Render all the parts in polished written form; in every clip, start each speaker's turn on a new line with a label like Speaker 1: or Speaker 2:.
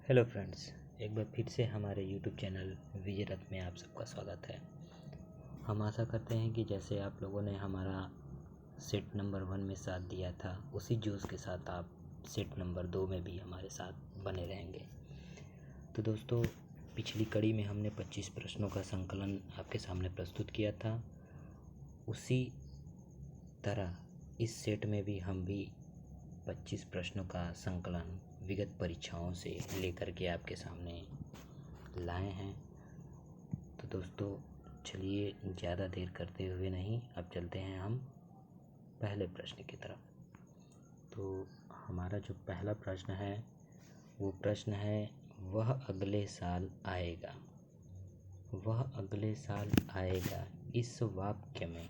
Speaker 1: Hello friends, एक बार फिर से हमारे यूट्यूब चैनल विजय रथ में आप सबका स्वागत है। हम आशा करते हैं कि जैसे आप लोगों ने हमारा सेट नंबर 1 में साथ दिया था, उसी जोश के साथ आप सेट नंबर 2 में भी हमारे साथ बने रहेंगे। तो दोस्तों, पिछली कड़ी में हमने 25 प्रश्नों का संकलन आपके सामने प्रस्तुत किया था। उसी तरह इस सेट में भी हम भी 25 प्रश्नों का संकलन विगत परीक्षाओं से लेकर के आपके सामने लाए हैं। तो दोस्तों, चलिए ज़्यादा देर करते हुए नहीं, अब चलते हैं हम पहले प्रश्न की तरफ। तो हमारा जो पहला प्रश्न है वो प्रश्न है, वह अगले साल आएगा। वह अगले साल आएगा, इस वाक्य में,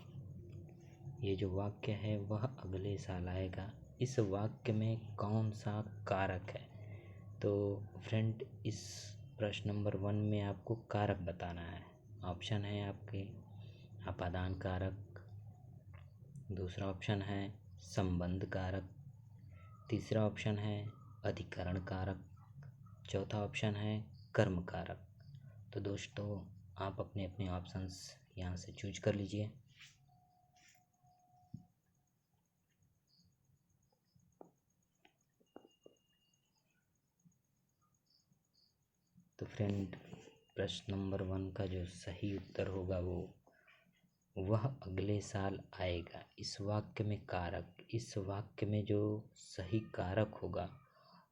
Speaker 1: ये जो वाक्य है वह अगले साल आएगा, इस वाक्य में कौन सा कारक है? तो फ्रेंड, इस प्रश्न नंबर 1 में आपको कारक बताना है। ऑप्शन है आपके अपादान कारक, दूसरा ऑप्शन है संबंध कारक, तीसरा ऑप्शन है अधिकरण कारक, चौथा ऑप्शन है कर्म कारक। तो दोस्तों, आप अपने अपने ऑप्शंस यहाँ से चूज कर लीजिए। तो फ्रेंड, प्रश्न नंबर 1 का जो सही उत्तर होगा वो वह अगले साल आएगा। इस वाक्य में कारक, इस वाक्य में जो सही कारक होगा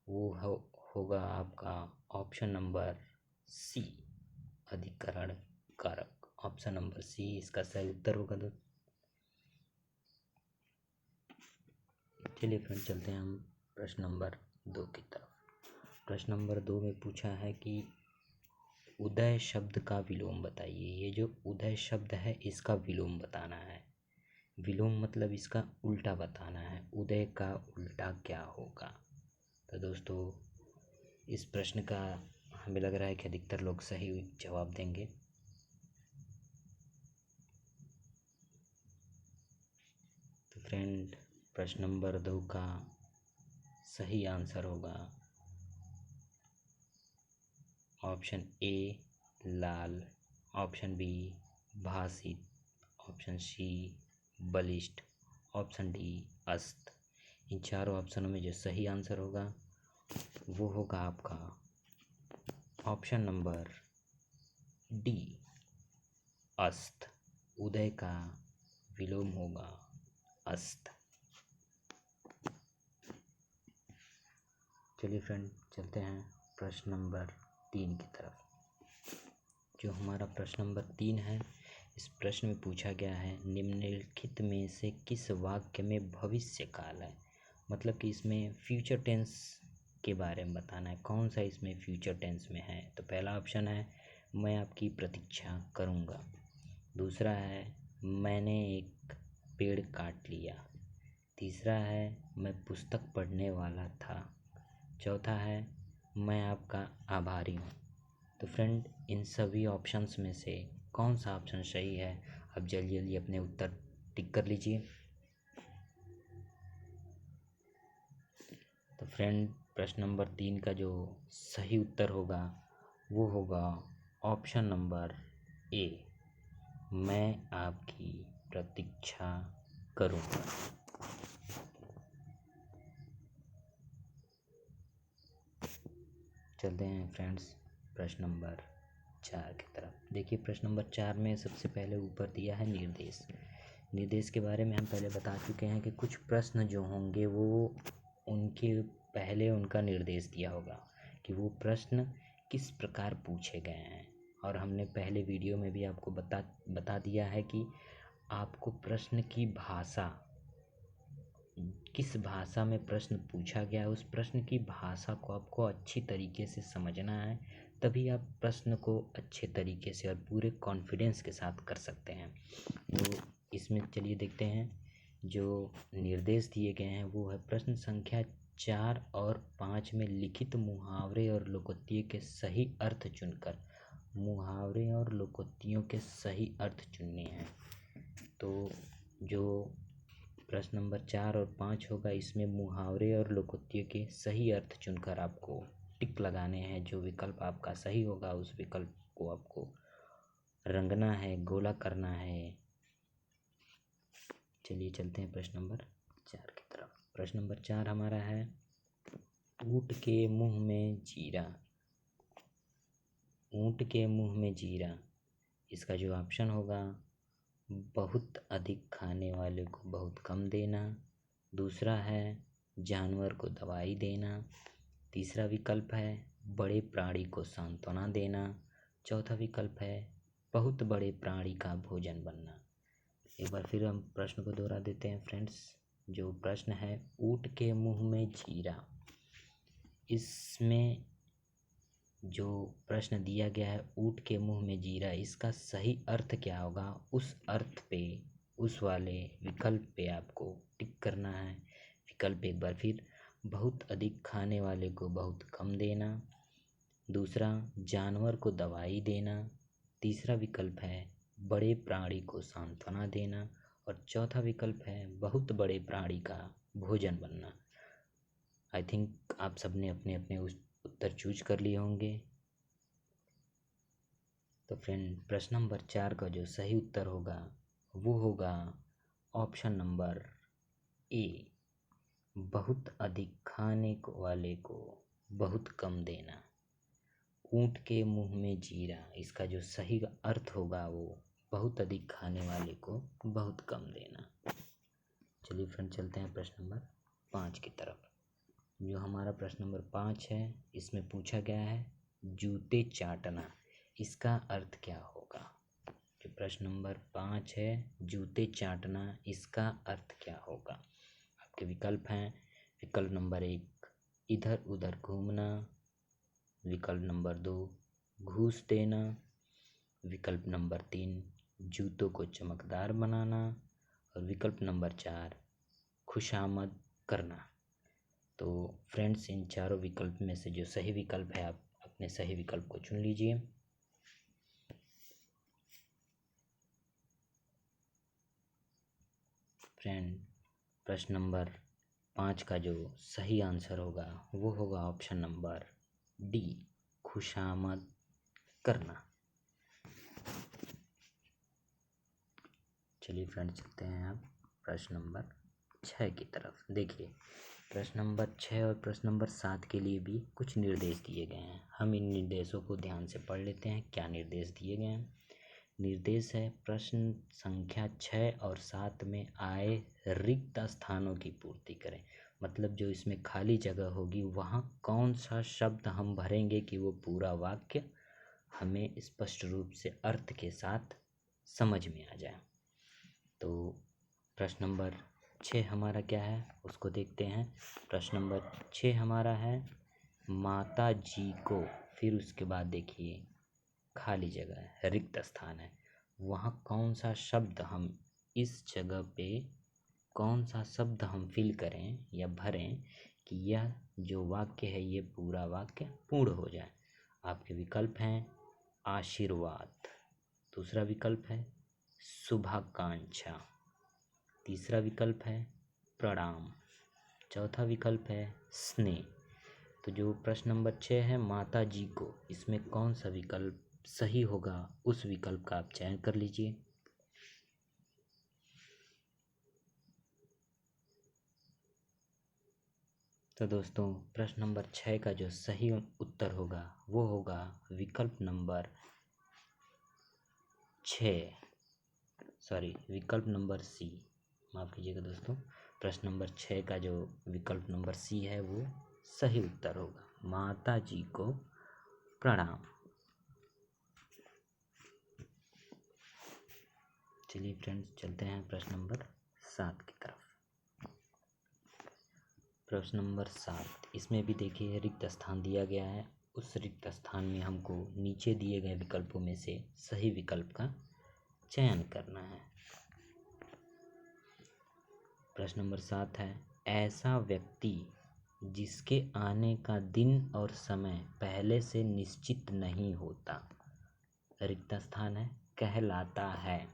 Speaker 1: वो होगा आपका ऑप्शन नंबर सी, अधिकरण कारक। ऑप्शन नंबर सी इसका सही उत्तर होगा। तो चलिए फ्रेंड, चलते हैं हम प्रश्न नंबर 2 की तरफ। प्रश्न नंबर 2 में पूछा है कि उदय शब्द का विलोम बताइए। ये जो उदय शब्द है इसका विलोम बताना है। विलोम मतलब इसका उल्टा बताना है। उदय का उल्टा क्या होगा? तो दोस्तों, इस प्रश्न का हमें लग रहा है कि अधिकतर लोग सही जवाब देंगे। तो फ्रेंड, प्रश्न नंबर 2 का सही आंसर होगा ऑप्शन ए लाल, ऑप्शन बी भासित, ऑप्शन सी बलिष्ठ, ऑप्शन डी अस्त। इन चारों ऑप्शनों में जो सही आंसर होगा वो होगा आपका ऑप्शन नंबर डी अस्त। उदय का विलोम होगा अस्त। चलिए फ्रेंड, चलते हैं प्रश्न नंबर 3 की तरफ। जो हमारा प्रश्न नंबर 3 है, इस प्रश्न में पूछा गया है, निम्नलिखित में से किस वाक्य में भविष्य काल है? मतलब कि इसमें फ्यूचर टेंस के बारे में बताना है। कौन सा इसमें फ्यूचर टेंस में है? तो पहला ऑप्शन है मैं आपकी प्रतीक्षा करूँगा, दूसरा है मैंने एक पेड़ काट लिया, तीसरा है मैं पुस्तक पढ़ने वाला था, चौथा है मैं आपका आभारी हूँ। तो फ्रेंड, इन सभी ऑप्शंस में से कौन सा ऑप्शन सही है? अब जल्दी जल्दी अपने उत्तर टिक कर लीजिए। तो फ्रेंड, प्रश्न नंबर 3 का जो सही उत्तर होगा वो होगा ऑप्शन नंबर ए, मैं आपकी प्रतीक्षा करूँगा। चलते हैं फ्रेंड्स प्रश्न नंबर 4 की तरफ। देखिए, प्रश्न नंबर 4 में सबसे पहले ऊपर दिया है निर्देश। निर्देश के बारे में हम पहले बता चुके हैं कि कुछ प्रश्न जो होंगे वो उनके पहले उनका निर्देश दिया होगा कि वो प्रश्न किस प्रकार पूछे गए हैं। और हमने पहले वीडियो में भी आपको बता दिया है कि आपको प्रश्न की भाषा, किस भाषा में प्रश्न पूछा गया, उस प्रश्न की भाषा को आपको अच्छी तरीके से समझना है, तभी आप प्रश्न को अच्छे तरीके से और पूरे कॉन्फिडेंस के साथ कर सकते हैं। तो इसमें चलिए देखते हैं, जो निर्देश दिए गए हैं वो है प्रश्न संख्या 4 और 5 में लिखित मुहावरे और लोकोक्तियों के सही अर्थ चुनकर। मुहावरे और लोकोक्तियों के सही अर्थ चुनने हैं। तो जो प्रश्न नंबर 4 और 5 होगा, इसमें मुहावरे और लोकोक्तियों के सही अर्थ चुनकर आपको टिक लगाने हैं। जो विकल्प आपका सही होगा उस विकल्प को आपको रंगना है, गोला करना है। चलिए चलते हैं प्रश्न नंबर 4 की तरफ। प्रश्न नंबर 4 हमारा है, ऊँट के मुंह में जीरा। ऊँट के मुंह में जीरा, इसका जो ऑप्शन होगा, बहुत अधिक खाने वाले को बहुत कम देना। दूसरा है जानवर को दवाई देना। तीसरा विकल्प है बड़े प्राणी को सांत्वना देना। चौथा विकल्प है बहुत बड़े प्राणी का भोजन बनना। एक बार फिर हम प्रश्न को दोहरा देते हैं फ्रेंड्स। जो प्रश्न है ऊँट के मुंह में जीरा, इसमें जो प्रश्न दिया गया है ऊँट के मुंह में जीरा, इसका सही अर्थ क्या होगा, उस अर्थ पे, उस वाले विकल्प पे आपको टिक करना है। विकल्प एक बार फिर, बहुत अधिक खाने वाले को बहुत कम देना। दूसरा जानवर को दवाई देना। तीसरा विकल्प है बड़े प्राणी को सांत्वना देना। और चौथा विकल्प है बहुत बड़े प्राणी का भोजन बनना। आई थिंक आप सबने अपने अपने उत्तर चूज कर लिए होंगे। तो फ्रेंड, प्रश्न नंबर 4 का जो सही उत्तर होगा वो होगा ऑप्शन नंबर ए, बहुत अधिक खाने वाले को बहुत कम देना। ऊँट के मुंह में जीरा, इसका जो सही अर्थ होगा वो बहुत अधिक खाने वाले को बहुत कम देना। चलिए फ्रेंड, चलते हैं प्रश्न नंबर 5 की तरफ। जो हमारा प्रश्न नंबर 5 है, इसमें पूछा गया है जूते चाटना, इसका अर्थ क्या होगा। जो प्रश्न नंबर 5 है, जूते चाटना, इसका अर्थ क्या होगा। आपके विकल्प हैं, विकल्प नंबर 1 इधर उधर घूमना। विकल्प नंबर 2 घूस देना। विकल्प नंबर 3 जूतों को चमकदार बनाना। और विकल्प नंबर 4 खुशामद करना। तो फ्रेंड्स, इन चारों विकल्प में से जो सही विकल्प है, आप अपने सही विकल्प को चुन लीजिए। फ्रेंड, प्रश्न नंबर 5 का जो सही आंसर होगा वो होगा ऑप्शन नंबर डी, खुशामद करना। चलिए फ्रेंड, चलते हैं अब प्रश्न नंबर 6 की तरफ। देखिए, प्रश्न नंबर 6 और प्रश्न नंबर 7 के लिए भी कुछ निर्देश दिए गए हैं। हम इन निर्देशों को ध्यान से पढ़ लेते हैं। क्या निर्देश दिए गए हैं। निर्देश है प्रश्न संख्या 6 और 7 में आए रिक्त स्थानों की पूर्ति करें। मतलब जो इसमें खाली जगह होगी वहाँ कौन सा शब्द हम भरेंगे कि वो पूरा वाक्य हमें स्पष्ट रूप से अर्थ के साथ समझ में आ जाए। तो प्रश्न नंबर 6 हमारा क्या है उसको देखते हैं। प्रश्न नंबर 6 हमारा है माता जी को, फिर उसके बाद देखिए खाली जगह है, रिक्त स्थान है, वहाँ कौन सा शब्द हम इस जगह पे कौन सा शब्द हम फिल करें या भरें कि यह जो वाक्य है ये पूरा वाक्य पूर्ण हो जाए। आपके विकल्प हैं आशीर्वाद। दूसरा विकल्प है शुभाकांक्षा। तीसरा विकल्प है प्रणाम। चौथा विकल्प है स्नेह। तो जो प्रश्न नंबर 6 है माता जी को, इसमें कौन सा विकल्प सही होगा उस विकल्प का आप चयन कर लीजिए। तो दोस्तों, प्रश्न नंबर 6 का जो सही उत्तर होगा वो होगा विकल्प नंबर 6, विकल्प नंबर सी। माफ़ कीजिएगा दोस्तों, प्रश्न नंबर 6 का जो विकल्प नंबर सी है वो सही उत्तर होगा, माता जी को प्रणाम। चलिए फ्रेंड्स, चलते हैं प्रश्न नंबर 7 की तरफ। प्रश्न नंबर 7, इसमें भी देखिए रिक्त स्थान दिया गया है। उस रिक्त स्थान में हमको नीचे दिए गए विकल्पों में से सही विकल्प का चयन करना है। प्रश्न नंबर 7 है ऐसा व्यक्ति जिसके आने का दिन और समय पहले से निश्चित नहीं होता, रिक्त स्थान है, कहलाता है।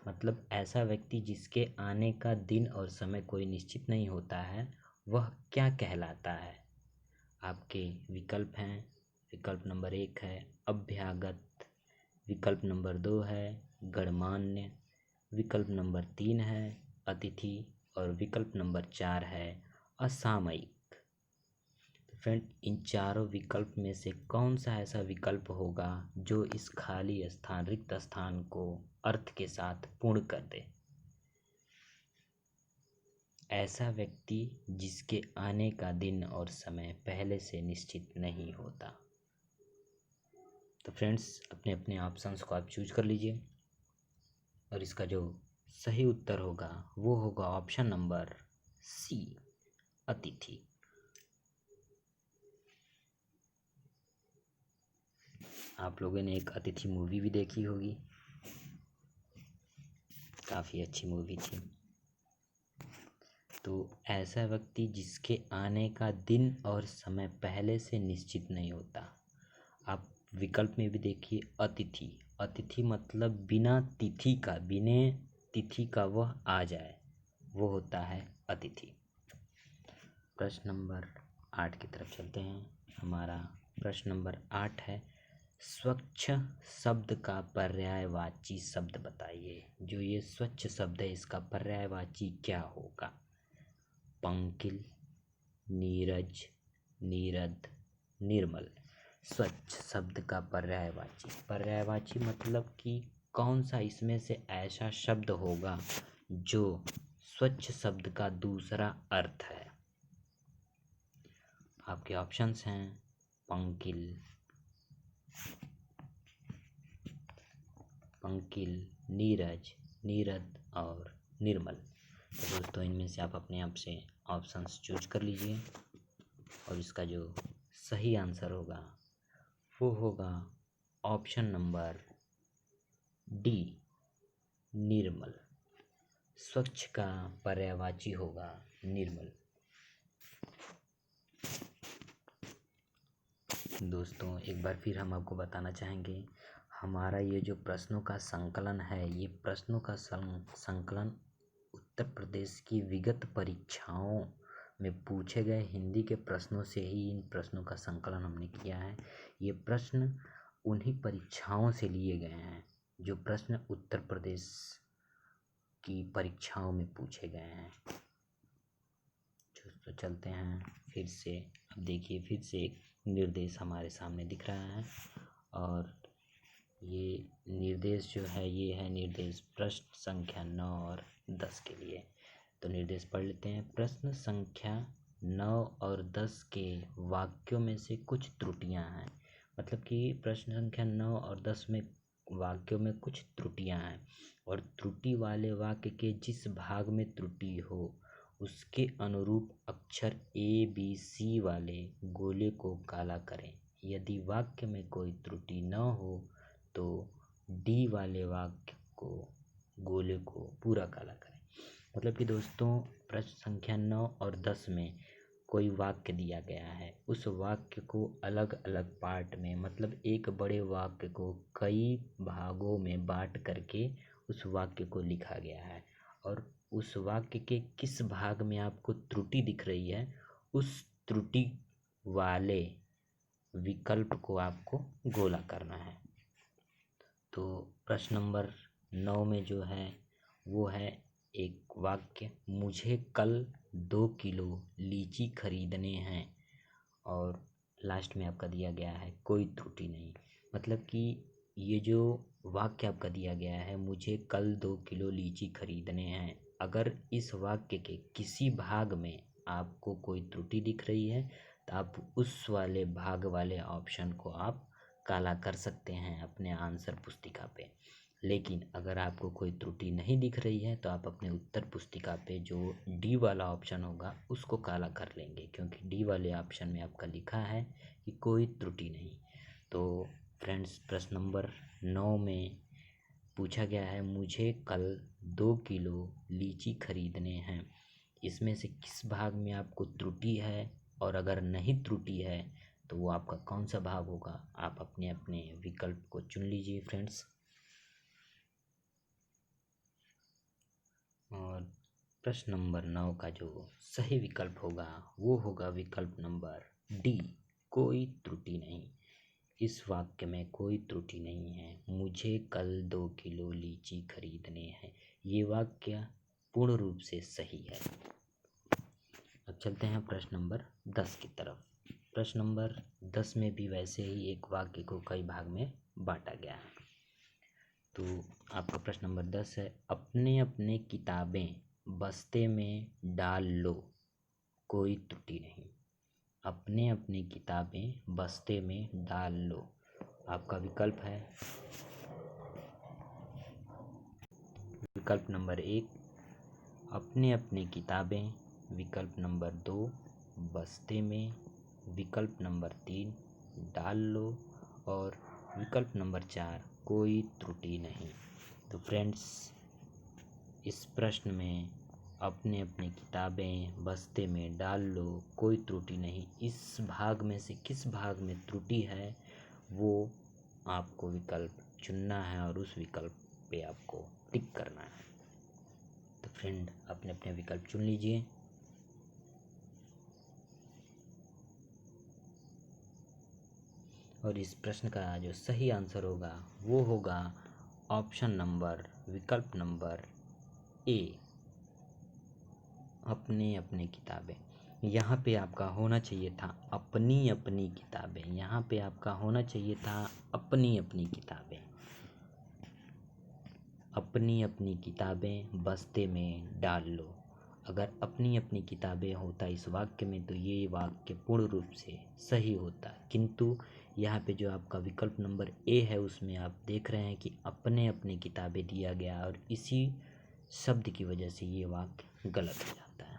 Speaker 1: मतलब ऐसा व्यक्ति जिसके आने का दिन और समय कोई निश्चित नहीं होता है, वह क्या कहलाता है। आपके विकल्प हैं। विकल्प नंबर 1 है अभ्यागत, विकल्प नंबर 2 है गणमान्य, विकल्प नंबर 3 है अतिथि और विकल्प नंबर 4 है असामयिक। तो फ्रेंड, इन चारों विकल्प में से कौन सा ऐसा विकल्प होगा जो इस खाली स्थान, रिक्त स्थान को अर्थ के साथ पूर्ण कर दे? ऐसा व्यक्ति जिसके आने का दिन और समय पहले से निश्चित नहीं होता। तो फ्रेंड्स, अपने अपने ऑप्शंस को आप चूज कर लीजिए और इसका जो सही उत्तर होगा वो होगा ऑप्शन नंबर सी, अतिथि। आप लोगों ने एक अतिथि मूवी भी देखी होगी, काफ़ी अच्छी मूवी थी। तो ऐसा व्यक्ति जिसके आने का दिन और समय पहले से निश्चित नहीं होता। आप विकल्प में भी देखिए अतिथि, अतिथि मतलब बिना तिथि का वह आ जाए, वो होता है अतिथि। प्रश्न नंबर 8 की तरफ चलते हैं। हमारा प्रश्न नंबर 8 है स्वच्छ शब्द का पर्यायवाची शब्द बताइए। जो ये स्वच्छ शब्द है इसका पर्यायवाची क्या होगा? पंकिल, नीरज, नीरद, निर्मल। स्वच्छ शब्द का पर्यायवाची मतलब कि कौन सा इसमें से ऐसा शब्द होगा जो स्वच्छ शब्द का दूसरा अर्थ है। आपके ऑप्शंस हैं पंकिल, नीरज, नीरद और निर्मल। तो दोस्तों, इनमें से आप अपने आप से ऑप्शंस चूज कर लीजिए और इसका जो सही आंसर होगा वो होगा ऑप्शन नंबर डी, निर्मल। स्वच्छ का पर्यायवाची होगा निर्मल। दोस्तों, एक बार फिर हम आपको बताना चाहेंगे, हमारा ये जो प्रश्नों का संकलन है, ये प्रश्नों का संकलन उत्तर प्रदेश की विगत परीक्षाओं में पूछे गए हिंदी के प्रश्नों से ही इन प्रश्नों का संकलन हमने किया है। ये प्रश्न उन्हीं परीक्षाओं से लिए गए हैं जो प्रश्न उत्तर प्रदेश की परीक्षाओं में पूछे गए हैं। तो चलते हैं फिर से। अब देखिए, फिर से एक निर्देश हमारे सामने दिख रहा है और ये निर्देश जो है ये है निर्देश प्रश्न संख्या 9 और 10 के लिए। तो निर्देश पढ़ लेते हैं। प्रश्न संख्या 9 और 10 के वाक्यों में से कुछ त्रुटियां हैं। मतलब कि प्रश्न संख्या 9 और 10 में वाक्यों में कुछ त्रुटियां हैं और त्रुटि वाले वाक्य के जिस भाग में त्रुटि हो उसके अनुरूप अक्षर ABC वाले गोले को काला करें। यदि वाक्य में कोई त्रुटि न हो तो D वाले वाक्य को गोले को पूरा काला करें। मतलब कि दोस्तों, प्रश्न संख्या 9 और 10 में कोई वाक्य दिया गया है, उस वाक्य को अलग अलग पार्ट में, मतलब एक बड़े वाक्य को कई भागों में बांट करके उस वाक्य को लिखा गया है और उस वाक्य के किस भाग में आपको त्रुटि दिख रही है उस त्रुटि वाले विकल्प को आपको गोला करना है। तो प्रश्न नंबर 9 में जो है वो है एक वाक्य, मुझे कल 2 किलो लीची खरीदने हैं और लास्ट में आपका दिया गया है कोई त्रुटि नहीं। मतलब कि ये जो वाक्य आपका दिया गया है, मुझे कल 2 किलो लीची खरीदने हैं, अगर इस वाक्य के किसी भाग में आपको कोई त्रुटि दिख रही है तो आप उस वाले भाग वाले ऑप्शन को आप काला कर सकते हैं अपने आंसर पुस्तिका पे। लेकिन अगर आपको कोई त्रुटि नहीं दिख रही है तो आप अपने उत्तर पुस्तिका पे जो डी वाला ऑप्शन होगा उसको काला कर लेंगे, क्योंकि डी वाले ऑप्शन में आपका लिखा है कि कोई त्रुटि नहीं। तो फ्रेंड्स, प्रश्न नंबर 9 में पूछा गया है मुझे कल 2 किलो लीची खरीदने हैं, इसमें से किस भाग में आपको त्रुटि है और अगर नहीं त्रुटि है तो वो आपका कौन सा भाग होगा, आप अपने अपने विकल्प को चुन लीजिए फ्रेंड्स। और प्रश्न नंबर 9 का जो सही विकल्प होगा वो होगा विकल्प नंबर डी, कोई त्रुटि नहीं। इस वाक्य में कोई त्रुटि नहीं है। मुझे कल 2 किलो लीची खरीदने हैं। ये वाक्य पूर्ण रूप से सही है। अब चलते हैं प्रश्न नंबर 10 की तरफ। प्रश्न नंबर 10 में भी वैसे ही एक वाक्य को कई भाग में बांटा गया है। तो आपका प्रश्न नंबर 10 है, अपने अपने किताबें बस्ते में डाल लो, कोई त्रुटि नहीं। अपने अपने किताबें बस्ते में डाल लो। आपका विकल्प है विकल्प नंबर 1, अपने अपने किताबें। विकल्प नंबर 2, बस्ते में। विकल्प नंबर 3, डाल लो। और विकल्प नंबर 4, कोई त्रुटि नहीं। तो फ्रेंड्स, इस प्रश्न में अपने अपने किताबें बस्ते में डाल लो, कोई त्रुटि नहीं, इस भाग में से किस भाग में त्रुटि है वो आपको विकल्प चुनना है और उस विकल्प पे आपको टिक करना है। तो फ्रेंड, अपने अपने विकल्प चुन लीजिए। और इस प्रश्न का जो सही आंसर होगा वो होगा ऑप्शन नंबर, विकल्प नंबर ए, अपने अपने किताबें। यहाँ पे आपका होना चाहिए था अपनी अपनी किताबें। यहाँ पे आपका होना चाहिए था अपनी अपनी किताबें। अपनी अपनी किताबें बस्ते में डाल लो। अगर अपनी अपनी किताबें होता इस वाक्य में तो ये वाक्य पूर्ण रूप से सही होता, किंतु यहाँ पे जो आपका विकल्प नंबर ए है उसमें आप देख रहे हैं कि अपने अपने किताबें दिया गया और इसी शब्द की वजह से ये वाक्य गलत हो जाता है।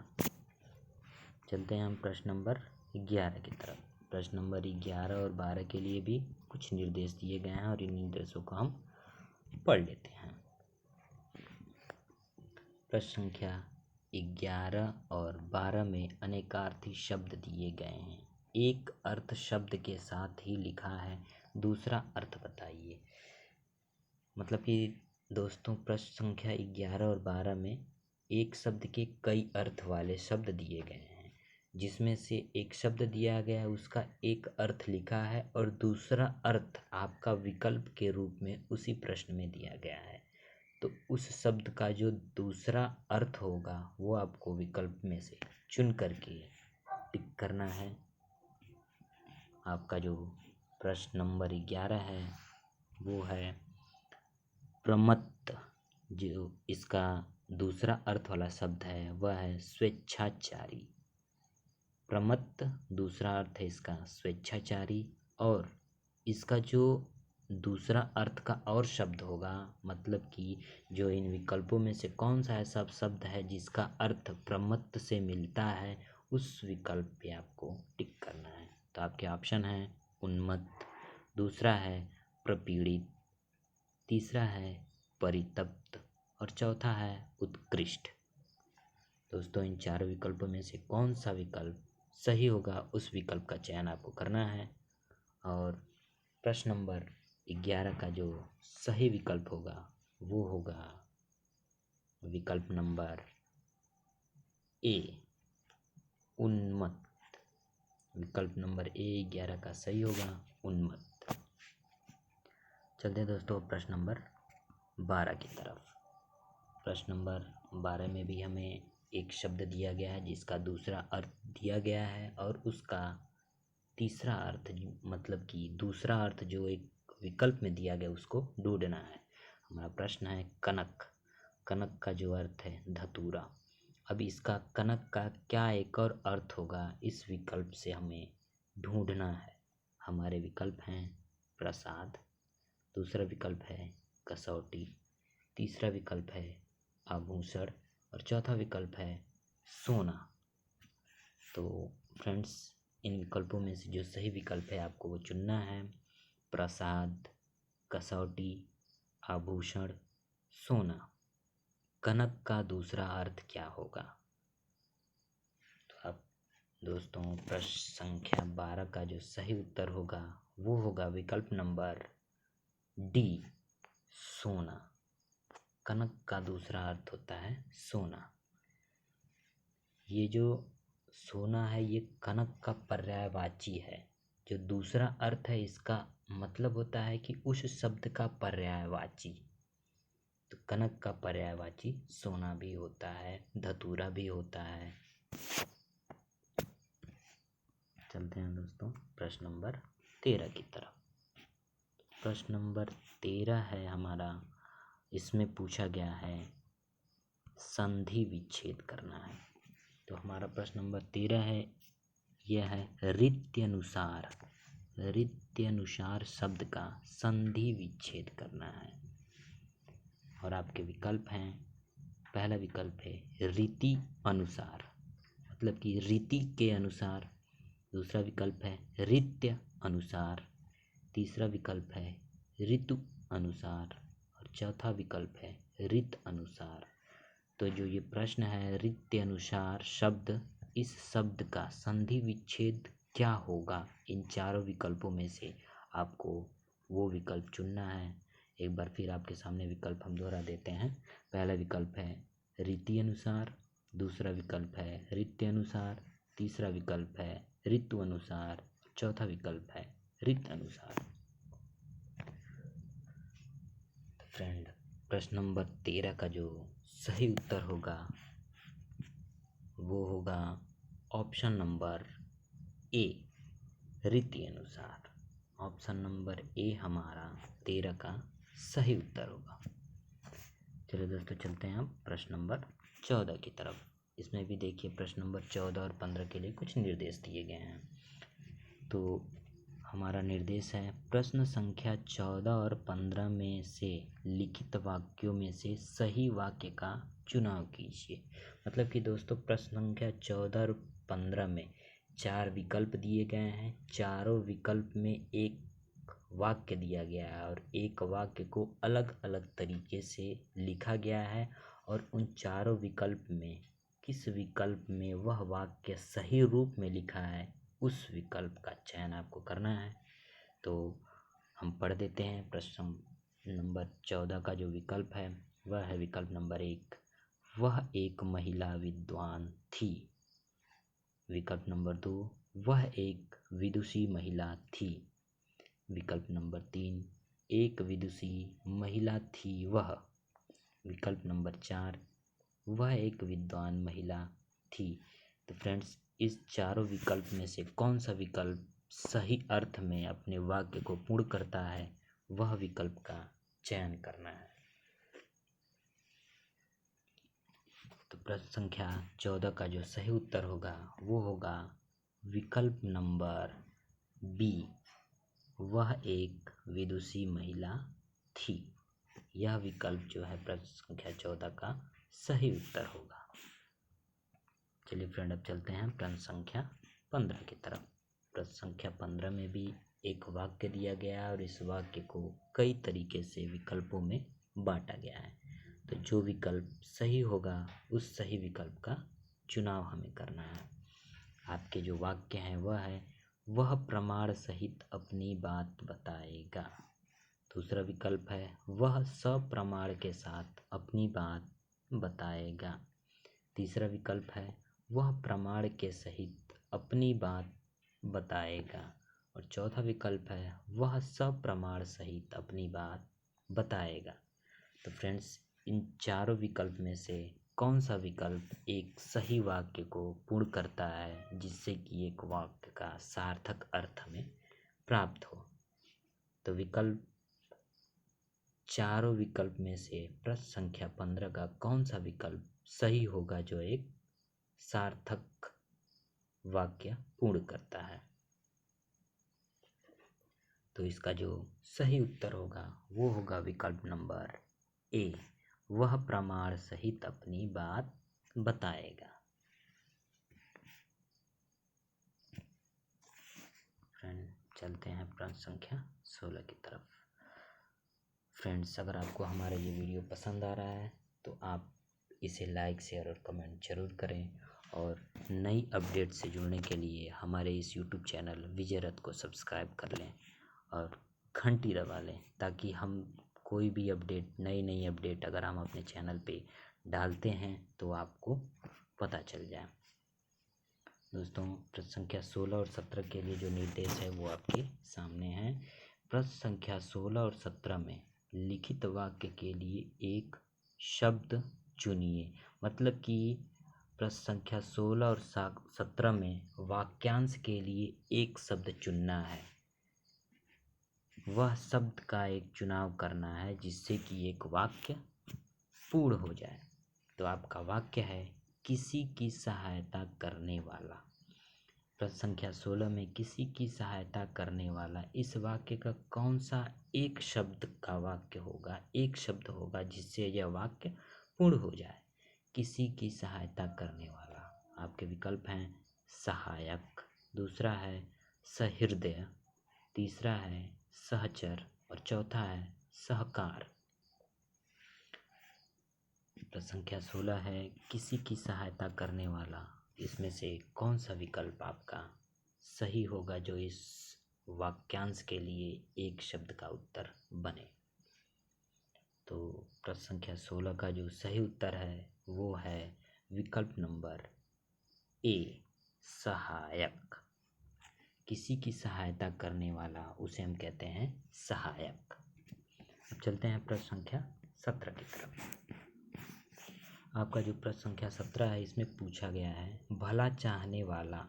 Speaker 1: चलते हैं हम प्रश्न नंबर 11 की तरफ। प्रश्न नंबर 11 और 12 के लिए भी कुछ निर्देश दिए गए हैं और इन निर्देशों को हम पढ़ लेते हैं। प्रश्न संख्या 11 और 12 में अनेकार्थी शब्द दिए गए हैं। एक अर्थ शब्द के साथ ही लिखा है, दूसरा अर्थ बताइए। मतलब कि दोस्तों, प्रश्न संख्या 11 और 12 में एक शब्द के कई अर्थ वाले शब्द दिए गए हैं, जिसमें से एक शब्द दिया गया है उसका एक अर्थ लिखा है और दूसरा अर्थ आपका विकल्प के रूप में उसी प्रश्न में दिया गया है। तो उस शब्द का जो दूसरा अर्थ होगा वो आपको विकल्प में से चुन करके टिक करना है। आपका जो प्रश्न नंबर 11 है वो है प्रमत्त। जो इसका दूसरा अर्थ वाला शब्द है वह है स्वेच्छाचारी। प्रमत्त दूसरा अर्थ है इसका स्वेच्छाचारी। और इसका जो दूसरा अर्थ का और शब्द होगा, मतलब कि जो इन विकल्पों में से कौन सा ऐसा शब्द है जिसका अर्थ प्रमत्त से मिलता है, उस विकल्प पे आपको टिक करना है। तो आपके ऑप्शन हैं उन्मत्त, दूसरा है प्रपीड़ित, तीसरा है परितप्त और चौथा है उत्कृष्ट। दोस्तों, इन चारों विकल्पों में से कौन सा विकल्प सही होगा उस विकल्प का चयन आपको करना है। और प्रश्न नंबर 11 का जो सही विकल्प होगा वो होगा विकल्प नंबर ए, उन्मत्त। विकल्प नंबर ए 11 का सही होगा उन्मत्त। चलते हैं दोस्तों प्रश्न नंबर 12 की तरफ। प्रश्न नंबर 12 में भी हमें एक शब्द दिया गया है जिसका दूसरा अर्थ दिया गया है और उसका तीसरा अर्थ, मतलब कि दूसरा अर्थ जो एक विकल्प में दिया गया उसको ढूंढना है। हमारा प्रश्न है कनक। कनक का जो अर्थ है धतूरा। अब इसका कनक का क्या एक और अर्थ होगा इस विकल्प से हमें ढूंढना है। हमारे विकल्प हैं प्रसाद, दूसरा विकल्प है कसौटी, तीसरा विकल्प है आभूषण और चौथा विकल्प है सोना। तो फ्रेंड्स, इन विकल्पों में से जो सही विकल्प है आपको वो चुनना है। प्रसाद, कसौटी, आभूषण, सोना। कनक का दूसरा अर्थ क्या होगा? तो अब दोस्तों, प्रश्न संख्या 12 का जो सही उत्तर होगा वो होगा विकल्प नंबर डी, सोना। कनक का दूसरा अर्थ होता है सोना। ये जो सोना है ये कनक का पर्यायवाची है। जो दूसरा अर्थ है इसका मतलब होता है कि उस शब्द का पर्यायवाची। तो कनक का पर्यायवाची सोना भी होता है, धतूरा भी होता है। चलते हैं दोस्तों प्रश्न नंबर 13 की तरफ। प्रश्न नंबर 13 है हमारा, इसमें पूछा गया है संधि विच्छेद करना है। तो हमारा प्रश्न नंबर 13 है, यह है रीत्यनुसार। रीत्यनुसार शब्द का संधि विच्छेद करना है। और आपके विकल्प हैं, पहला विकल्प है रीति अनुसार, मतलब कि रीति के अनुसार। दूसरा विकल्प है रीत्य अनुसार। तीसरा विकल्प है ऋतु अनुसार। और चौथा विकल्प है ऋत अनुसार। तो जो ये प्रश्न है रीत्य अनुसार शब्द, इस शब्द का संधि विच्छेद क्या होगा? इन चारों विकल्पों में से आपको वो विकल्प चुनना है। एक बार फिर आपके सामने विकल्प हम दोहरा देते हैं। पहला विकल्प है रीति अनुसार, दूसरा विकल्प है रीत्य अनुसार, तीसरा विकल्प है ऋतु अनुसार, चौथा विकल्प है ऋत अनुसार। फ्रेंड, प्रश्न नंबर 13 का जो सही उत्तर होगा वो होगा ऑप्शन नंबर ए, रीति अनुसार। ऑप्शन नंबर ए हमारा 13 का सही उत्तर होगा। चलिए दोस्तों चलते हैं अब प्रश्न नंबर 14 की तरफ। इसमें भी देखिए प्रश्न नंबर 14 और 15 के लिए कुछ निर्देश दिए गए हैं। तो हमारा निर्देश है, प्रश्न संख्या 14 और 15 में से लिखित वाक्यों में से सही वाक्य का चुनाव कीजिए। मतलब कि दोस्तों प्रश्न संख्या 14 और 15 में 4 विकल्प दिए गए हैं। चारों विकल्प में एक वाक्य दिया गया है और एक वाक्य को अलग अलग तरीके से लिखा गया है। और उन चारों विकल्प में किस विकल्प में वह वाक्य सही रूप में लिखा है, उस विकल्प का चयन आपको करना है। तो हम पढ़ देते हैं। प्रश्न नंबर 14 का जो विकल्प है वह है विकल्प नंबर 1, वह एक महिला विद्वान थी। विकल्प नंबर 2, वह एक विदुषी महिला थी। विकल्प नंबर 3, एक विदुषी महिला थी वह। विकल्प नंबर 4, वह एक विद्वान महिला थी। तो फ्रेंड्स, इस चारों विकल्प में से कौन सा विकल्प सही अर्थ में अपने वाक्य को पूर्ण करता है, वह विकल्प का चयन करना है। तो प्रश्न संख्या 14 का जो सही उत्तर होगा वो होगा विकल्प नंबर बी, वह एक विदुषी महिला थी। यह विकल्प जो है प्रश्न संख्या 14 का सही उत्तर होगा। चलिए फ्रेंड, अब चलते हैं प्रश्न संख्या 15 की तरफ। प्रश्न संख्या 15 में भी एक वाक्य दिया गया है और इस वाक्य को कई तरीके से विकल्पों में बांटा गया है। तो जो विकल्प सही होगा उस सही विकल्प का चुनाव हमें करना है। आपके जो वाक्य हैं वह है, वह प्रमाण सहित अपनी बात बताएगा। दूसरा विकल्प है, वह सप्रमाण के साथ अपनी बात बताएगा। तीसरा विकल्प है, वह प्रमाण के सहित अपनी बात बताएगा। और चौथा विकल्प है, वह सप्रमाण सहित अपनी बात बताएगा। तो फ्रेंड्स, इन चारों विकल्प में से कौन सा विकल्प एक सही वाक्य को पूर्ण करता है, जिससे कि एक वाक्य का सार्थक अर्थ हमें प्राप्त हो? तो विकल्प, चारों विकल्प में से प्रश्न संख्या 15 का कौन सा विकल्प सही होगा जो एक सार्थक वाक्य पूर्ण करता है? तो इसका जो सही उत्तर होगा वो होगा विकल्प नंबर ए, वह प्रमाण सहित अपनी बात बताएगा। फ्रेंड, चलते हैं प्रश्न संख्या 16 की तरफ। फ्रेंड्स, अगर आपको हमारा ये वीडियो पसंद आ रहा है तो आप इसे लाइक, शेयर और कमेंट जरूर करें। और नई अपडेट से जुड़ने के लिए हमारे इस यूट्यूब चैनल विजय रथ को सब्सक्राइब कर लें और घंटी दबा लें, ताकि हम कोई भी अपडेट, नई अपडेट अगर हम अपने चैनल पे डालते हैं तो आपको पता चल जाए। दोस्तों प्रश्न संख्या 16 और 17 के लिए जो निर्देश है वो आपके सामने है। प्रश्न संख्या 16 और 17 में लिखित वाक्य के लिए एक शब्द चुनिए। मतलब कि प्रश्न संख्या 16 और 17 में वाक्यांश के लिए एक शब्द चुनना है। वह शब्द का एक चुनाव करना है जिससे कि एक वाक्य पूर्ण हो जाए। तो आपका वाक्य है किसी की सहायता करने वाला। प्रश्न संख्या 16 में किसी की सहायता करने वाला, इस वाक्य का कौन सा एक शब्द का वाक्य होगा, एक शब्द होगा जिससे यह वाक्य पूर्ण हो जाए। किसी की सहायता करने वाला। आपके विकल्प हैं सहायक, दूसरा है सहृदय, तीसरा है सहचर और चौथा है सहकार। प्रश्न संख्या 16 है किसी की सहायता करने वाला। इसमें से कौन सा विकल्प आपका सही होगा जो इस वाक्यांश के लिए एक शब्द का उत्तर बने। तो प्रश्न संख्या 16 का जो सही उत्तर है वो है विकल्प नंबर ए, सहायक। किसी की सहायता करने वाला उसे हम कहते हैं सहायक। अब चलते हैं प्रश्न संख्या 17 की तरफ। आपका जो प्रश्न संख्या 17 है इसमें पूछा गया है भला चाहने वाला।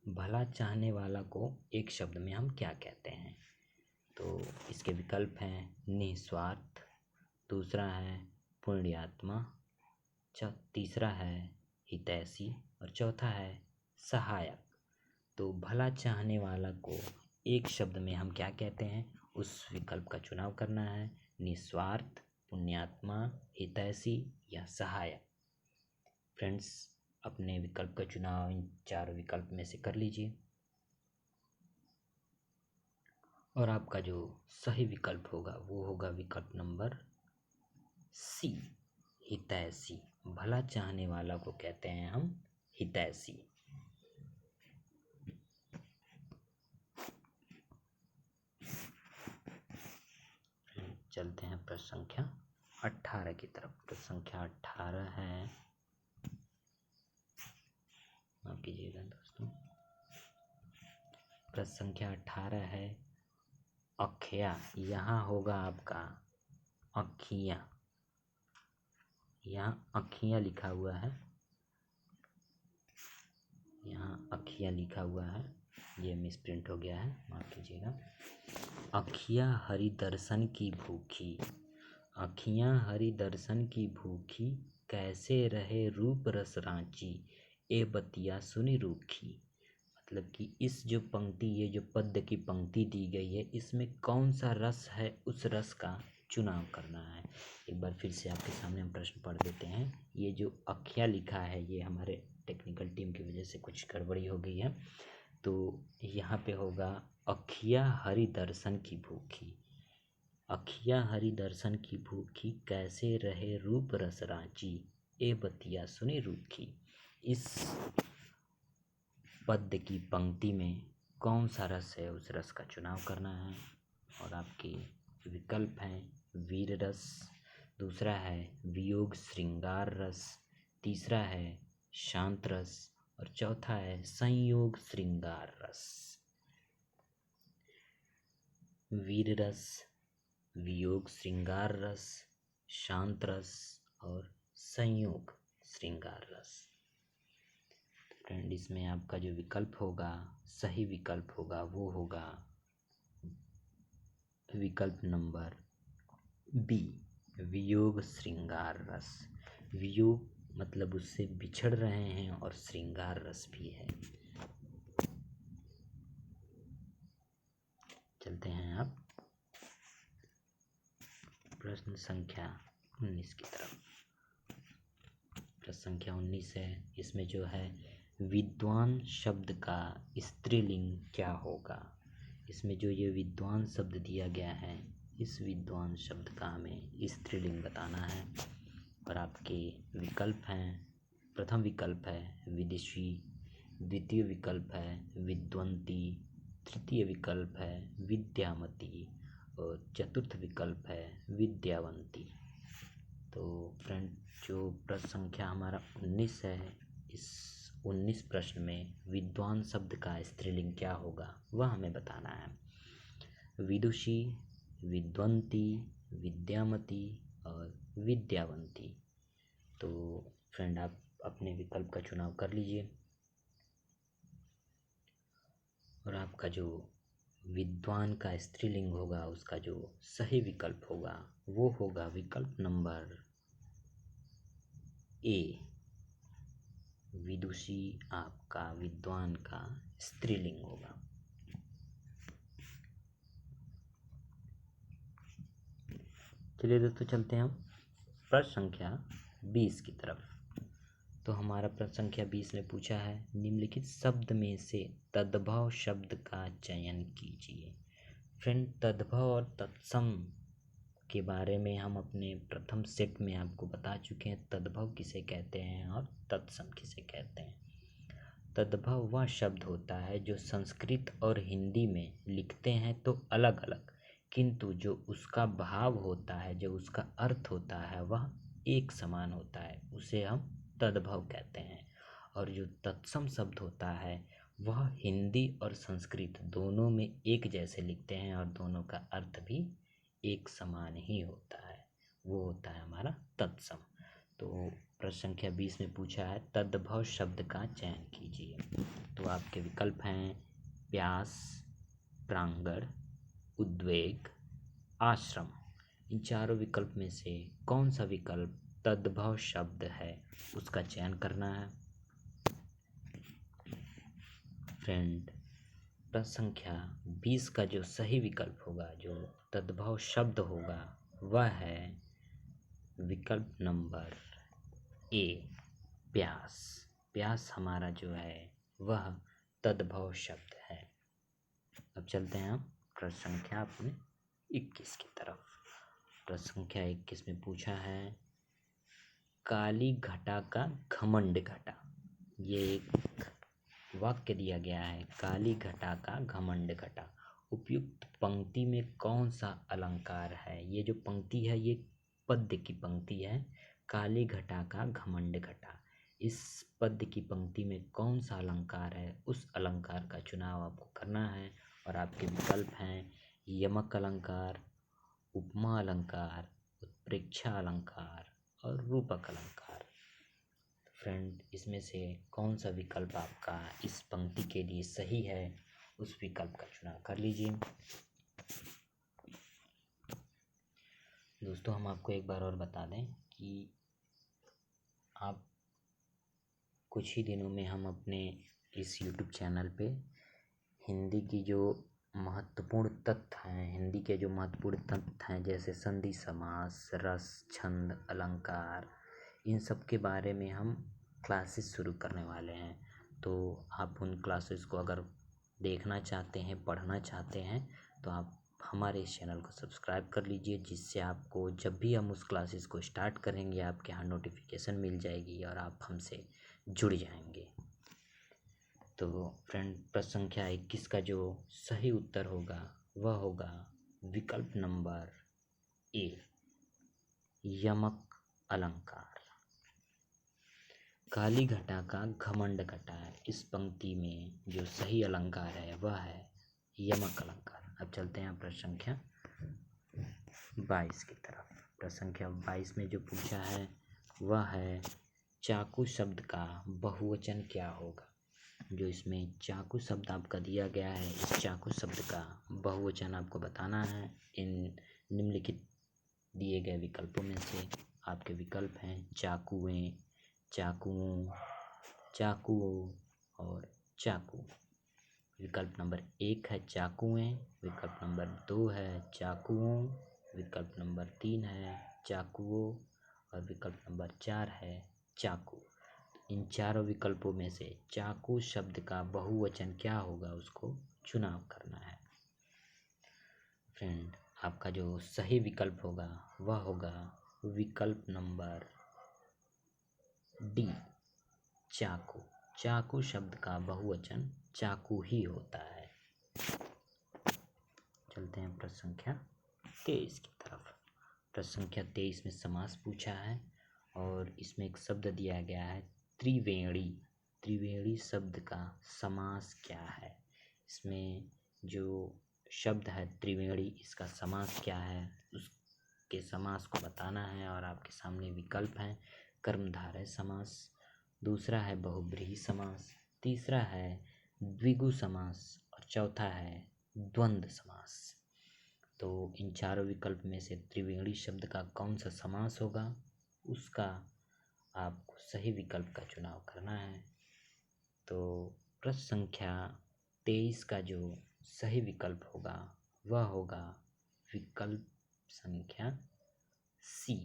Speaker 1: भला चाहने वाला को एक शब्द में हम क्या कहते हैं। तो इसके विकल्प हैं निस्वार्थ, दूसरा है पुण्यात्मा, तीसरा है हितैषी और चौथा है सहायक। तो भला चाहने वाला को एक शब्द में हम क्या कहते हैं, उस विकल्प का चुनाव करना है। निस्वार्थ, पुण्यात्मा, हितैषी या सहायक। फ्रेंड्स, अपने विकल्प का चुनाव इन चारों विकल्प में से कर लीजिए और आपका जो सही विकल्प होगा वो होगा विकल्प नंबर सी, हितैषी। भला चाहने वाला को कहते हैं हम हितैषी। चलते हैं प्रश्न संख्या 18 की तरफ। प्रश्न संख्या 18 है, माफ कीजिएगा दोस्तों, प्रश्न संख्या 18 है अखिया। यहाँ होगा आपका अखियाँ, यहाँ अखियाँ लिखा हुआ है, यहाँ अखियाँ लिखा हुआ है, ये मिसप्रिंट हो गया है, माफ कीजिएगा। अखियाँ हरि दर्शन की भूखी, अखियाँ हरि दर्शन की भूखी, कैसे रहे रूप रस रांची, ए बतिया सुनी रूखी। मतलब कि इस जो पंक्ति, ये जो पद्य की पंक्ति दी गई है, इसमें कौन सा रस है, उस रस का चुनाव करना है। एक बार फिर से आपके सामने हम प्रश्न पढ़ देते हैं। ये जो अखियाँ लिखा है ये हमारे टेक्निकल टीम की वजह से कुछ गड़बड़ी हो गई है। तो यहाँ पे होगा अखियाँ हरि दर्शन की भूखी, अखियाँ हरि दर्शन की भूखी, कैसे रहे रूप रस रांची, ए बतिया सुनी रूखी। इस पद्य की पंक्ति में कौन सा रस है, उस रस का चुनाव करना है। और आपके विकल्प हैं वीर रस, दूसरा है वियोग श्रृंगार रस, तीसरा है शांत रस और चौथा है संयोग श्रृंगार रस। वीर रस, वियोग श्रृंगार रस, शांत रस और संयोग श्रृंगार रस। फ्रेंड, इसमें आपका जो विकल्प होगा, सही विकल्प होगा, वो होगा विकल्प नंबर बी, वियोग श्रृंगार रस। वियोग मतलब उससे बिछड़ रहे हैं और श्रृंगार रस भी है। चलते हैं आप प्रश्न संख्या 19 की तरफ। प्रश्न संख्या 19 है, इसमें जो है विद्वान शब्द का स्त्रीलिंग क्या होगा। इसमें जो ये विद्वान शब्द दिया गया है, इस विद्वान शब्द का हमें स्त्रीलिंग बताना है। और आपके विकल्प हैं, प्रथम विकल्प है विदुषी, द्वितीय विकल्प है विद्वंती, तृतीय विकल्प है विद्यामती और चतुर्थ विकल्प है विद्यावंती। तो फ्रेंड, जो प्रश्न संख्या हमारा 19 है, इस 19 प्रश्न में विद्वान शब्द का स्त्रीलिंग क्या होगा वह हमें बताना है। विदुषी, विद्वंती, विद्यामती और विद्यावंती। तो फ्रेंड आप अपने विकल्प का चुनाव कर लीजिए और आपका जो विद्वान का स्त्रीलिंग होगा उसका जो सही विकल्प होगा वो होगा विकल्प नंबर ए। विदुषी आपका विद्वान का स्त्रीलिंग होगा। चलिए दोस्तों चलते हैं हम प्रश्न संख्या 20 की तरफ। तो हमारा प्रश्न संख्या 20 ने पूछा है, निम्नलिखित शब्द में से तद्भव शब्द का चयन कीजिए। फ्रेंड, तद्भव और तत्सम के बारे में हम अपने प्रथम सेट में आपको बता चुके हैं। तद्भव किसे कहते हैं और तत्सम किसे कहते हैं। तद्भव वह शब्द होता है जो संस्कृत और हिंदी में लिखते हैं तो अलग अलग, किंतु जो उसका भाव होता है, जो उसका अर्थ होता है वह एक समान होता है, उसे हम तद्भव कहते हैं। और जो तत्सम शब्द होता है वह हिंदी और संस्कृत दोनों में एक जैसे लिखते हैं और दोनों का अर्थ भी एक समान ही होता है, वो होता है हमारा तत्सम। तो प्रश्न संख्या 20 में पूछा है तद्भव शब्द का चयन कीजिए। तो आपके विकल्प हैं प्यास, प्रांगण, उद्वेग, आश्रम। इन चारों विकल्प में से कौन सा विकल्प तद्भव शब्द है उसका चयन करना है। फ्रेंड, प्रश्न संख्या 20 का जो सही विकल्प होगा, जो तद्भव शब्द होगा वह है विकल्प नंबर ए, प्यास। प्यास हमारा जो है वह तद्भव शब्द है। अब चलते हैं हम प्रश्न संख्या अपने 21 की तरफ। प्रश्न संख्या 21 में पूछा है काली घटा का घमंड घटा। ये एक वाक्य दिया गया है, काली घटा का घमंड घटा। उपयुक्त पंक्ति में कौन सा अलंकार है। ये जो पंक्ति है ये पद्य की पंक्ति है, काली घटा का घमंड घटा। इस पद्य की पंक्ति में कौन सा अलंकार है, उस अलंकार का चुनाव आपको करना है। और आपके विकल्प हैं यमक अलंकार, उपमा अलंकार, उत्प्रेक्षा अलंकार और रूपक अलंकार। फ्रेंड, इसमें से कौन सा विकल्प आपका इस पंक्ति के लिए सही है, उस विकल्प का चुनाव कर लीजिए। दोस्तों, हम आपको एक बार और बता दें कि आप कुछ ही दिनों में हम अपने इस YouTube चैनल पे हिंदी की जो महत्वपूर्ण तथ्य हैं, हिंदी के जो महत्वपूर्ण तथ्य हैं जैसे संधि समास, रस, छंद, अलंकार, इन सब के बारे में हम क्लासेस शुरू करने वाले हैं। तो आप उन क्लासेस को अगर देखना चाहते हैं, पढ़ना चाहते हैं तो आप हमारे इस चैनल को सब्सक्राइब कर लीजिए, जिससे आपको जब भी हम उस क्लासेस को स्टार्ट करेंगे आपके यहाँ नोटिफिकेशन मिल जाएगी और आप हमसे जुड़ जाएंगे। तो फ्रेंड, प्रश्न संख्या 21 का जो सही उत्तर होगा वह होगा विकल्प नंबर ए, यमक अलंकार। काली घटा का घमंड घटा है, इस पंक्ति में जो सही अलंकार है वह है यमक अलंकार। अब चलते हैं प्रश्न संख्या 22 की तरफ। प्रश्न संख्या 22 में जो पूछा है वह है चाकू शब्द का बहुवचन क्या होगा। जो इसमें चाकू शब्द आपका दिया गया है, इस चाकू शब्द का बहुवचन आपको बताना है। इन निम्नलिखित दिए गए विकल्पों में से आपके विकल्प हैं चाकुएं, चाकुओं, चाकुओं और चाकू। विकल्प नंबर 1 है चाकुएं, विकल्प नंबर 2 है चाकुओं, विकल्प नंबर 3 है चाकुओं और विकल्प नंबर 4 है चाकू। इन चारों विकल्पों में से चाकू शब्द का बहुवचन क्या होगा उसको चुनाव करना है। फ्रेंड, आपका जो सही विकल्प होगा वह होगा विकल्प नंबर डी, चाकू। चाकू शब्द का बहुवचन चाकू ही होता है। चलते हैं प्रश्न संख्या 23 की तरफ। प्रश्न संख्या 23 में समास पूछा है और इसमें एक शब्द दिया गया है त्रिवेणी। त्रिवेणी शब्द का समास क्या है। इसमें जो शब्द है त्रिवेणी, इसका समास क्या है, उसके समास को बताना है। और आपके सामने विकल्प हैं कर्मधारय समास, दूसरा है बहुब्रीहि समास, तीसरा है द्विगु समास और चौथा है द्वंद्व समास। तो इन चारों विकल्प में से त्रिवेणी शब्द का कौन सा समास होगा, उसका आपको सही विकल्प का चुनाव करना है। तो प्रश्न संख्या 23 का जो सही विकल्प होगा वह होगा विकल्प संख्या सी,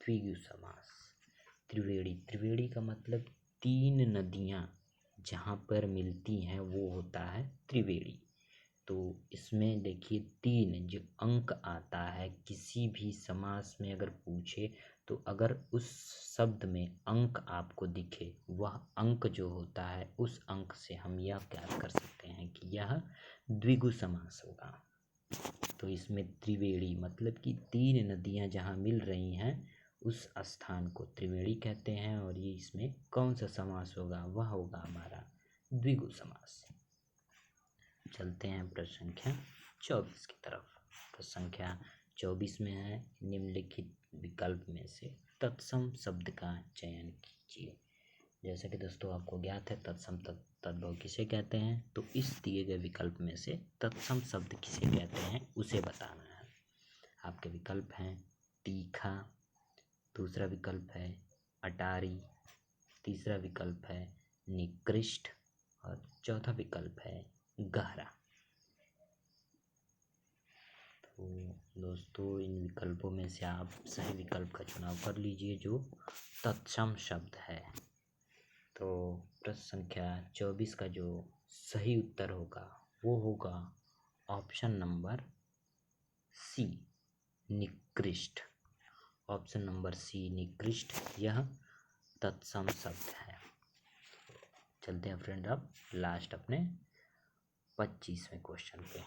Speaker 1: द्विगु समास। त्रिवेणी का मतलब तीन नदियाँ जहाँ पर मिलती हैं वो होता है त्रिवेणी। तो इसमें देखिए तीन जो अंक आता है, किसी भी समास में अगर पूछे तो अगर उस शब्द में अंक आपको दिखे, वह अंक जो होता है उस अंक से हम यह ज्ञात कर सकते हैं कि यह द्विगु समास होगा। तो इसमें त्रिवेणी मतलब कि तीन नदियाँ जहाँ मिल रही हैं उस स्थान को त्रिवेणी कहते हैं। और ये इसमें कौन सा समास होगा, वह होगा हमारा द्विगु समास। चलते हैं प्रश्न संख्या 24 की तरफ। प्रश्न संख्या 24 में है निम्नलिखित विकल्प में से तत्सम शब्द का चयन कीजिए। जैसा कि दोस्तों आपको ज्ञात है तत्सम तद्भव किसे कहते हैं, तो इस दिए गए विकल्प में से तत्सम शब्द किसे कहते हैं उसे बताना है। आपके विकल्प हैं तीखा, दूसरा विकल्प है अटारी, तीसरा विकल्प है निकृष्ट और चौथा विकल्प है गहरा। तो दोस्तों इन विकल्पों में से आप सही विकल्प का चुनाव कर लीजिए जो तत्सम शब्द है। तो प्रश्न संख्या 24 का जो सही उत्तर होगा वो होगा ऑप्शन नंबर सी, निकृष्ट। ऑप्शन नंबर सी, निकृष्ट, यह तत्सम शब्द है। चलते हैं फ्रेंड अब लास्ट अपने 25वें क्वेश्चन पे।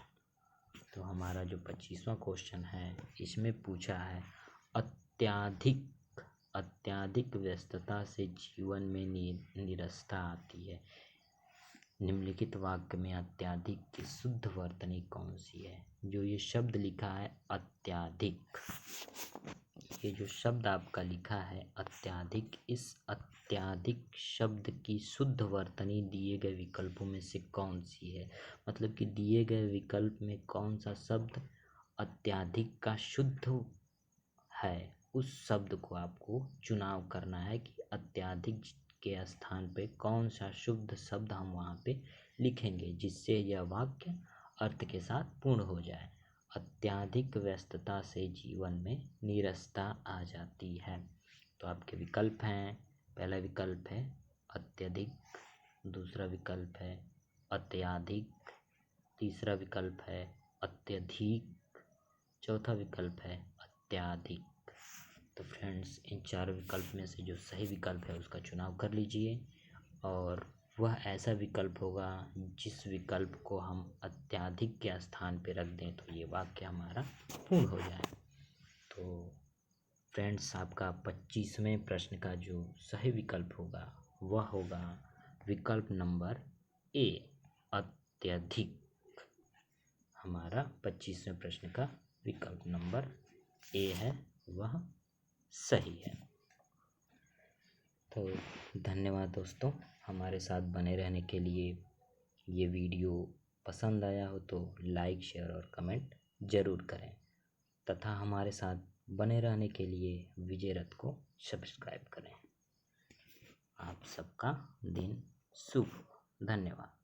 Speaker 1: तो हमारा जो 25वां क्वेश्चन है इसमें पूछा है अत्याधिक व्यस्तता से जीवन में निरस्ता आती है। निम्नलिखित वाक्य में अत्याधिक की शुद्ध वर्तनी कौन सी है। जो ये शब्द लिखा है अत्याधिक, ये जो शब्द आपका लिखा है अत्याधिक, इस अत्याधिक शब्द की शुद्ध वर्तनी दिए गए विकल्पों में से कौन सी है। मतलब कि दिए गए विकल्प में कौन सा शब्द अत्याधिक का शुद्ध है, उस शब्द को आपको चुनाव करना है कि अत्याधिक के स्थान पे कौन सा शुद्ध शब्द हम वहाँ पे लिखेंगे जिससे यह वाक्य अर्थ के साथ पूर्ण हो जाए। अत्याधिक व्यस्तता से जीवन में नीरसता आ जाती है। तो आपके विकल्प हैं, पहला विकल्प है अत्यधिक, दूसरा विकल्प है अत्याधिक, तीसरा विकल्प है अत्यधिक, चौथा विकल्प है अत्याधिक। तो फ्रेंड्स इन चार विकल्प में से जो सही विकल्प है उसका चुनाव कर लीजिए और वह ऐसा विकल्प होगा जिस विकल्प को हम अत्याधिक के स्थान पे रख दें तो ये वाक्य हमारा पूर्ण हो जाए। तो फ्रेंड्स आपका 25वें प्रश्न का जो सही विकल्प होगा वह होगा विकल्प नंबर ए, अत्यधिक। हमारा 25वें प्रश्न का विकल्प नंबर ए है, वह सही है। तो धन्यवाद दोस्तों हमारे साथ बने रहने के लिए। ये वीडियो पसंद आया हो तो लाइक, शेयर और कमेंट ज़रूर करें तथा हमारे साथ बने रहने के लिए विजय रथ को सब्सक्राइब करें। आप सबका दिन शुभ हो। धन्यवाद।